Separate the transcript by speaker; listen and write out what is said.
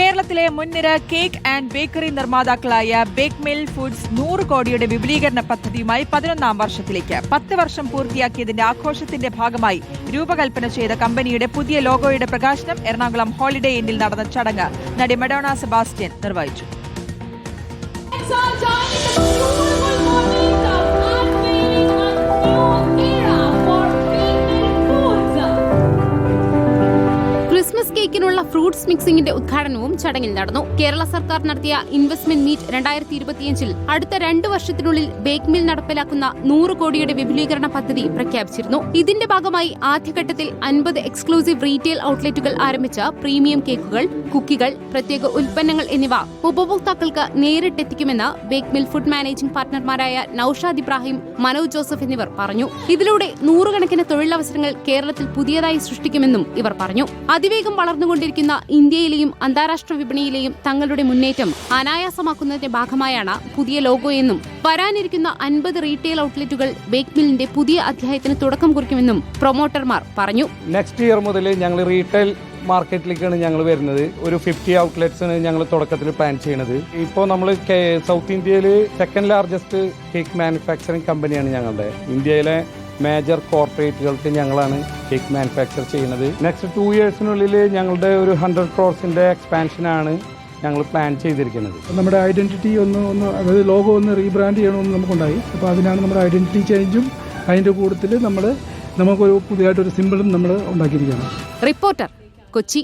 Speaker 1: കേരളത്തിലെ മുൻനിര cake and bakery നിർമ്മാതാക്കളായ ബേക്ക് മിൽ ഫുഡ്സ് 100 കോടിയുടെ വിപുലീകരണ പദ്ധതിയുമായി 11ാം വർഷത്തിലേക്ക് 10 വർഷം പൂർത്തിയാക്കിയതിന്റെ ആഘോഷത്തിന്റെ ഭാഗമായി രൂപകൽപ്പന ചെയ്ത കമ്പനിയുടെ പുതിയ ലോഗോയുടെ പ്രകാശനം എറണാകുളം ഹോളിഡേ ഇന്നിൽ നടന്ന ചടങ്ങ് നടി മഡോണ സെബാസ്റ്റ്യൻ നിർവഹിച്ചു.
Speaker 2: ക്രിസ്മസ് കേക്കിനുള്ള ഫ്രൂട്ട്സ് മിക്സിംഗിന്റെ ഉദ്ഘാടനവും ചടങ്ങിൽ നടന്നു. കേരള സർക്കാർ നടത്തിയ ഇൻവെസ്റ്റ്മെന്റ് മീറ്റ് 2025 അടുത്ത 2 വർഷത്തിനുള്ളിൽ ബേക്ക് മിൽ നടപ്പിലാക്കുന്ന 100 കോടിയുടെ വിപുലീകരണ പദ്ധതി പ്രഖ്യാപിച്ചിരുന്നു. ഇതിന്റെ ഭാഗമായി ആദ്യഘട്ടത്തിൽ 50 എക്സ്ക്ലൂസീവ് റീറ്റെയിൽ ഔട്ട്ലെറ്റുകൾ ആരംഭിച്ച പ്രീമിയം കേക്കുകൾ, കുക്കികൾ, പ്രത്യേക ഉൽപ്പന്നങ്ങൾ എന്നിവ ഉപഭോക്താക്കൾക്ക് നേരിട്ടെത്തിക്കുമെന്ന് ബേക്ക് മിൽ ഫുഡ് മാനേജിംഗ് പാർട്ണർമാരായ നൌഷാദ് ഇബ്രാഹിം, മനോജ് ജോസഫ് എന്നിവർ പറഞ്ഞു. ഇതിലൂടെ 100 കണക്കിന് തൊഴിലവസരങ്ങൾ കേരളത്തിൽ പുതിയതായി സൃഷ്ടിക്കുമെന്നും ഇവർ പറഞ്ഞു. അതിവേഗം വളർന്നുകൊണ്ടിരിക്കുന്ന ഇന്ത്യയിലെയും അന്താരാഷ്ട്ര വിപണിയിലെയും തങ്ങളുടെ മുന്നേറ്റം അനായാസമാക്കുന്നതിന്റെ ഭാഗമായാണ് പുതിയ ലോഗോയെന്നും വരാനിരിക്കുന്ന 50 റീറ്റെയിൽ ഔട്ട്ലെറ്റുകൾ ബേക്ക് മില്ലിന്റെ പുതിയ അധ്യായത്തിന് തുടക്കം കുറിക്കുമെന്നും പ്രൊമോട്ടർമാർ പറഞ്ഞു.
Speaker 3: നെക്സ്റ്റ് ഇയർ മുതൽ ഞങ്ങൾ റീറ്റെയിൽ മാർക്കറ്റിലേക്കാണ് ഞങ്ങൾ വരുന്നത്. ഒരു 50 ഔട്ട്ലെറ്റ്സാണ് ഞങ്ങൾ തുടക്കത്തിൽ പ്ലാൻ ചെയ്യുന്നത്. ഇപ്പോൾ നമ്മൾ സൗത്ത് ഇന്ത്യയിൽ സെക്കൻഡ് ലാർജസ്റ്റ് കേക്ക് മാനുഫാക്ചറിങ് കമ്പനിയാണ് ഞങ്ങളുടെ. ഇന്ത്യയിലെ മേജർ കോർപ്പറേറ്റുകൾക്ക് ഞങ്ങളാണ് കേക്ക് മാനുഫാക്ചർ ചെയ്യുന്നത്. നെക്സ്റ്റ് 2 ഇയേഴ്സിനുള്ളിൽ ഞങ്ങളുടെ ഒരു 100 crores എക്സ്പാൻഷനാണ് ഞങ്ങൾ പ്ലാൻ ചെയ്തിരിക്കുന്നത്.
Speaker 4: നമ്മുടെ ഐഡന്റിറ്റി അതായത് ലോഗോ ഒന്ന് റീബ്രാൻഡ് ചെയ്യണമെന്ന് നമുക്കുണ്ടായി. അപ്പോൾ അതിനാണ് നമ്മുടെ ഐഡന്റിറ്റി ചേഞ്ചും അതിൻ്റെ കൂട്ടത്തിൽ നമുക്കൊരു പുതിയതായിട്ടൊരു സിമ്പിളും നമ്മൾ ഉണ്ടാക്കിയിരിക്കുകയാണ്.
Speaker 2: റിപ്പോർട്ടർ, കൊച്ചി.